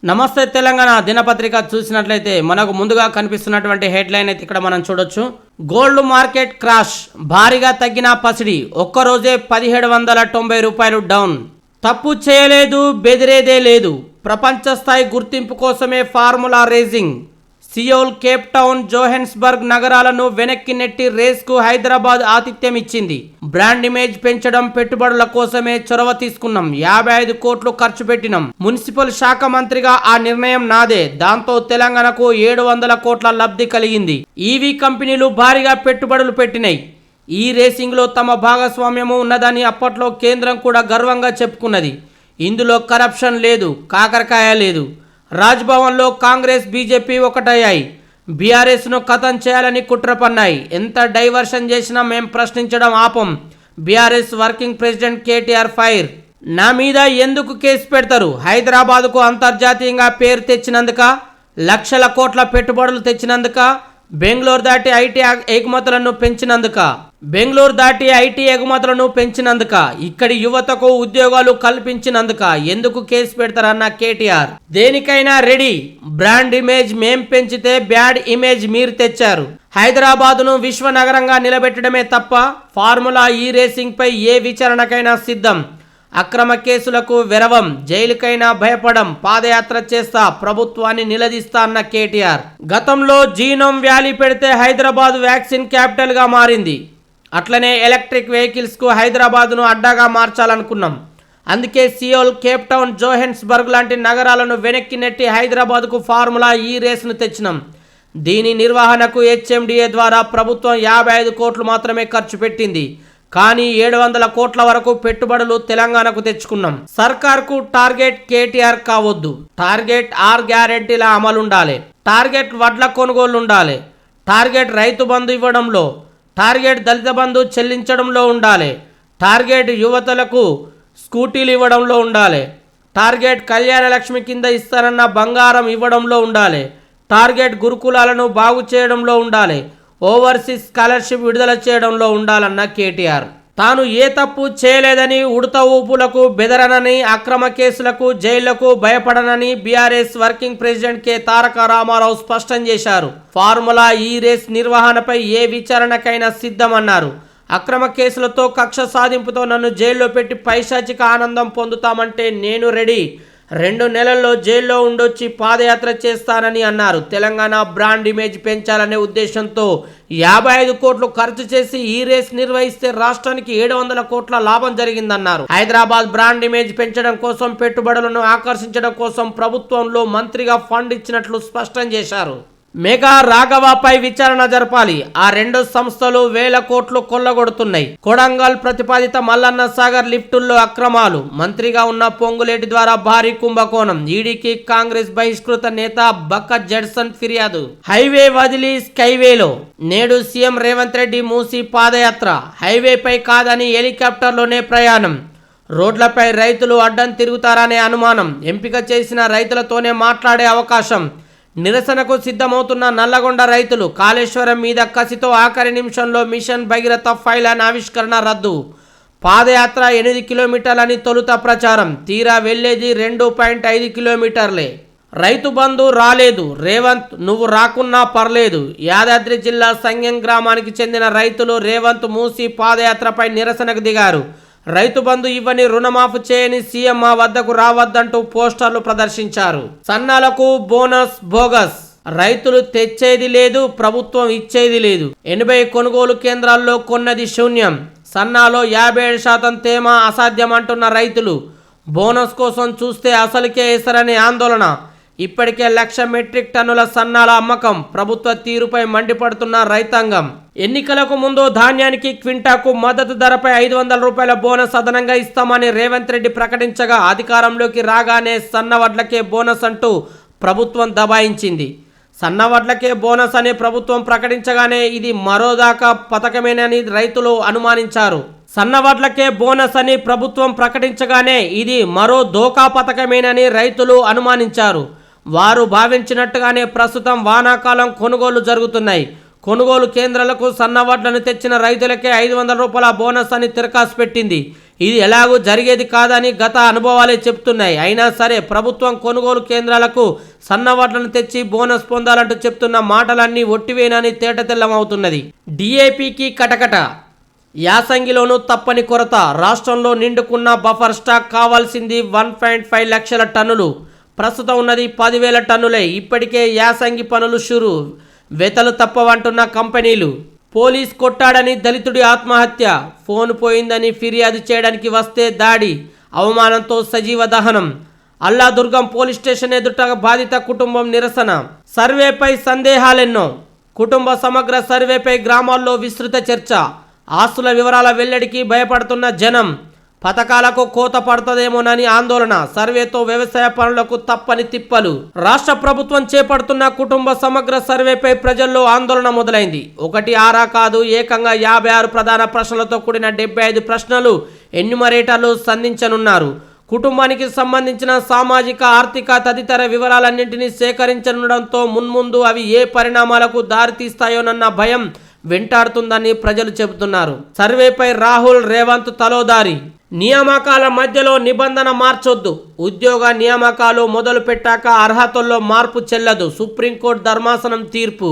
నమస్తే తెలంగాణ దినపత్రిక చూసినట్లయితే మనకు ముందుగా కనిపిస్తున్నటువంటి హెడ్లైన్ అయితే ఇక్కడ మనం చూడొచ్చు. గోల్డ్ మార్కెట్ క్రాష్, భారీగా తగ్గిన పసిడి, ఒక్కరోజే 1790 రూపాయలు డౌన్. తప్పు చేయలేదు, బెదిరేదే లేదు, ప్రపంచ స్థాయి గుర్తింపు కోసమే formula racing. Seoul, Cape Town, Johannesburg నగరాలను వెనక్కి నెట్టి రేస్కు హైదరాబాద్ ఆతిథ్యం ఇచ్చింది. బ్రాండ్ ఇమేజ్ పెంచడం, పెట్టుబడుల కోసమే చొరవ తీసుకున్నాం. 55 కోట్లు ఖర్చు పెట్టినాం. మున్సిపల్ శాఖ మంత్రిగా ఆ నిర్ణయం నాదే. దాంతో తెలంగాణకు 700 కోట్ల లబ్ధి కలిగింది. ఈవీ కంపెనీలు భారీగా పెట్టుబడులు పెట్టినాయి. ఈ రేసింగ్లో తమ భాగస్వామ్యము ఉన్నదని అప్పట్లో కేంద్రం కూడా గర్వంగా చెప్పుకున్నది. ఇందులో కరప్షన్ లేదు, కాకరకాయ లేదు. రాజ్భవన్లో కాంగ్రెస్, బీజేపీ ఒకటయ్యాయి. బీఆర్ఎస్ను ఖతం చేయాలని కుట్ర పన్నాయి. ఎంత డైవర్షన్ చేసినా మేం ప్రశ్నించడం ఆపం. BRS working president KTR fire. నా మీద ఎందుకు కేసు పెడతారు? హైదరాబాద్కు అంతర్జాతీయంగా పేరు తెచ్చినందుక, లక్షల కోట్ల పెట్టుబడులు తెచ్చినందుక, బెంగళూరు దాటి ఐటీ ఎగుమతులను పెంచినందుక, ఇక్కడి యువతకు ఉద్యోగాలు కల్పించినందుక ఎందుకు కేసు పెడతారన్న కేటీఆర్. దేనికైనా రెడీ. బ్రాండ్ ఇమేజ్ మేం పెంచితే బ్యాడ్ ఇమేజ్ మీరు తెచ్చారు. హైదరాబాదును విశ్వనగరంగా నిలబెట్టడమే తప్ప ఫార్ములా ఈ రేసింగ్ పై ఏ విచారణకైనా సిద్ధం. అక్రమ కేసులకు వెరవం, జైలుకైనా భయపడం, పాదయాత్ర చేస్తా, ప్రభుత్వాన్ని నిలదీస్తా అన్న కేటీఆర్. గతంలో జీనోమ్ వ్యాలీ పెడితే హైదరాబాద్ వ్యాక్సిన్ క్యాపిటల్ గా మారింది. అట్లనే ఎలక్ట్రిక్ వెహికల్స్ కు హైదరాబాద్ను అడ్డాగా మార్చాలనుకున్నాం. అందుకే సియోల్, కేప్ టౌన్, జోహెన్స్బర్గ్ లాంటి నగరాలను వెనక్కి నెట్టి హైదరాబాద్కు ఫార్ములా ఈ రేసును తెచ్చినాం. దీని నిర్వహణకు హెచ్ఎండిఏ ద్వారా ప్రభుత్వం 55 కోట్లు మాత్రమే ఖర్చు పెట్టింది. కానీ 700 కోట్ల వరకు పెట్టుబడులు తెలంగాణకు తెచ్చుకున్నాం. సర్కార్కు టార్గెట్ కేటీఆర్ కావద్దు. టార్గెట్ ఆర్ గ్యారెంటీల అమలుండాలి. టార్గెట్ వడ్ల కొనుగోలు ఉండాలి. టార్గెట్ రైతు బంధు ఇవ్వడంలో, టార్గెట్ దళిత బంధు చెల్లించడంలో ఉండాలి. టార్గెట్ యువతలకు స్కూటీలు ఇవ్వడంలో ఉండాలి. టార్గెట్ కళ్యాణ లక్ష్మి కింద ఇస్తానన్న బంగారం ఇవ్వడంలో ఉండాలి. టార్గెట్ గురుకులాలను బాగు చేయడంలో ఉండాలి. ఓవర్సీస్ స్కాలర్షిప్ విడుదల చేయడంలో ఉండాలన్న కేటీఆర్. తాను ఏ తప్పు చేయలేదని, ఉడత ఊపులకు బెదరనని, అక్రమ కేసులకు, జైళ్లకు భయపడనని బీఆర్ఎస్ వర్కింగ్ ప్రెసిడెంట్ కె తారక రామారావు స్పష్టం చేశారు. ఫార్ములా ఈ రేస్ నిర్వహణపై ఏ విచారణకైనా సిద్ధమన్నారు. అక్రమ కేసులతో, కక్ష సాధింపుతో నన్ను జైల్లో పెట్టి పైశాచిక ఆనందం పొందుతామంటే నేను రెడీ. 2 నెలల్లో జైల్లో ఉండొచ్చి పాదయాత్ర చేస్తానని అన్నారు. తెలంగాణ బ్రాండ్ ఇమేజ్ పెంచాలనే ఉద్దేశంతో 55 కోట్లు ఖర్చు చేసి ఈ రేస్ నిర్వహిస్తే రాష్ట్రానికి 700 కోట్ల లాభం జరిగిందన్నారు. హైదరాబాద్ బ్రాండ్ ఇమేజ్ పెంచడం కోసం, పెట్టుబడులను ఆకర్షించడం కోసం ప్రభుత్వంలో మంత్రిగా ఫండ్ ఇచ్చినట్లు స్పష్టం చేశారు. మెగా రాఘవపై విచారణ జరపాలి. ఆ 2 సంస్థలు వేల కోట్లు కొల్లగొడుతున్నాయి. కొడంగల్ ప్రతిపాదిత మల్లన్న సాగర్ లిఫ్టుల్లో అక్రమాలు, మంత్రిగా ఉన్న పొంగులేటి ద్వారా భారీ కుంభకోణం, ఈడీకి కాంగ్రెస్ బహిష్కృత నేత బక్క జడ్సన్ ఫిర్యాదు. హైవే వదిలి స్కైవేలో నేడు సీఎం రేవంత్ రెడ్డి మూసి పాదయాత్ర. హైవేపై కాదని హెలికాప్టర్లోనే ప్రయాణం. రోడ్లపై రైతులు అడ్డం తిరుగుతారనే అనుమానం. ఎంపిక చేసిన రైతులతోనే మాట్లాడే అవకాశం. నిరసనకు సిద్ధమవుతున్న నల్లగొండ రైతులు. కాళేశ్వరం మీద కసితో ఆఖరి నిమిషంలో మిషన్ భగీరథ ఫైల్ ఆవిష్కరణ రద్దు. పాదయాత్ర 8 కిలోమీటర్లని తొలుత ప్రచారం. తీరా వెళ్లేది 2.5 కిలోమీటర్లే. రైతు బంధు రాలేదు. రేవంత్ నువ్వు రాకున్నా పర్లేదు. యాదాద్రి జిల్లా సంగెం గ్రామానికి చెందిన రైతులు రేవంత్ మూసి పాదయాత్రపై నిరసనకు దిగారు. రైతు బంధు ఇవ్వని, రుణమాఫీ చేయని సీఎం మా వద్దకు రావద్దంటూ పోస్టర్లు ప్రదర్శించారు. సన్నాలకు బోనస్ బోగస్. రైతులు తెచ్చేది లేదు, ప్రభుత్వం ఇచ్చేది లేదు. 80 కొనుగోలు కేంద్రాల్లో కొన్నది శూన్యం. సన్నాలో 57% తేమ అసాధ్యం అంటున్న రైతులు. బోనస్ కోసం చూస్తే అసలుకే ఎసరని ఆందోళన. ఇప్పటికే 1,00,000 మెట్రిక్ టన్నుల సన్నాల అమ్మకం. ప్రభుత్వ తీరుపై మండిపడుతున్న రైతాంగం. ఎన్నికలకు ముందు ధాన్యానికి క్వింటాకు మద్దతు ధరపై 500 రూపాయల బోనస్ అదనంగా ఇస్తామని రేవంత్ రెడ్డి ప్రకటించగా, అధికారంలోకి రాగానే సన్నవడ్లకే బోనస్ అంటూ ప్రభుత్వం దబాయించింది. సన్నవడ్లకే బోనస్ అని ప్రభుత్వం ప్రకటించగానే ఇది మరోదాకా పథకమేనని రైతులు అనుమానించారు. సన్నవడ్లకే బోనస్ అని ప్రభుత్వం ప్రకటించగానే ఇది మరో దోకా పథకమేనని రైతులు అనుమానించారు. వారు భావించినట్టుగానే ప్రస్తుతం వానాకాలం కొనుగోలు జరుగుతున్నాయి. కొనుగోలు కేంద్రాలకు సన్నవడ్లను తెచ్చిన రైతులకే 500 రూపాయల బోనస్ అని తిరకాసు పెట్టింది. ఇది ఎలాగూ జరిగేది కాదని గత అనుభవాలే చెప్తున్నాయి. అయినా సరే ప్రభుత్వం కొనుగోలు కేంద్రాలకు సన్నవడ్లను తెచ్చి బోనస్ పొందాలంటూ చెప్తున్న మాటలన్నీ ఒట్టివేనని తేటతెల్లమవుతున్నది. డిఏపికి కటకట, యాసంగిలోనూ తప్పని కొరత. రాష్ట్రంలో నిండుకున్న బఫర్ స్టాక్ కావాల్సింది 1.5 లక్షల టన్నులు, ప్రస్తుతం ఉన్నది 10,000 టన్నులే. ఇప్పటికే యాసంగి పనులు షురు, వెతలు తప్పవంటున్న కంపెనీలు. పోలీస్ కొట్టాడని దళితుడి ఆత్మహత్య, ఫోన్ పోయిందని ఫిర్యాదు చేయడానికి వస్తే దాడి, అవమానంతో సజీవ దహనం. అల్లాదుర్గం పోలీస్ స్టేషన్ ఎదుట బాధిత కుటుంబం నిరసన. సర్వేపై సందేహాలెన్నో, కుటుంబ సమగ్ర సర్వేపై గ్రామాల్లో విస్తృత చర్చ. ఆస్తుల వివరాల వెల్లడికి భయపడుతున్న జనం, పథకాలకు కోత పడుతుందేమోనని ఆందోళన. సర్వేతో వ్యవసాయ పనులకు తప్పని తిప్పలు. రాష్ట్ర ప్రభుత్వం చేపడుతున్న కుటుంబ సమగ్ర సర్వేపై ప్రజల్లో ఆందోళన మొదలైంది. ఒకటి ఆరా కాదు, ఏకంగా 56 ప్రధాన ప్రశ్నలతో కూడిన 75 ప్రశ్నలు ఎన్యుమరేటర్లు సంధించనున్నారు. కుటుంబానికి సంబంధించిన సామాజిక, ఆర్థిక తదితర వివరాలన్నింటినీ సేకరించనుండడంతో మున్ముందు అవి ఏ పరిణామాలకు దారితీస్తాయోనన్న భయం వెంటాడుతుందని ప్రజలు చెబుతున్నారు. సర్వేపై రాహుల్, రేవంత్ తలోదారి. నియామకాల మధ్యలో నిబంధన మార్చొద్దు, ఉద్యోగ నియామకాలు మొదలు పెట్టాక అర్హతల్లో మార్పు చెల్లదు, సుప్రీంకోర్టు ధర్మాసనం తీర్పు.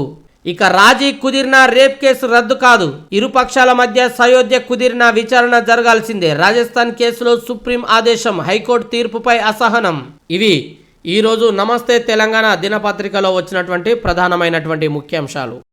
ఇక రాజీ కుదిరిన రేప్ కేసు రద్దు కాదు, ఇరుపక్షాల మధ్య సయోధ్య కుదిరిన విచారణ జరగాల్సిందే. రాజస్థాన్ కేసులో సుప్రీం ఆదేశం, హైకోర్టు తీర్పుపై అసహనం. ఇవి ఈరోజు నమస్తే తెలంగాణ దినపత్రికలో వచ్చినటువంటి ప్రధానమైనటువంటి ముఖ్యాంశాలు.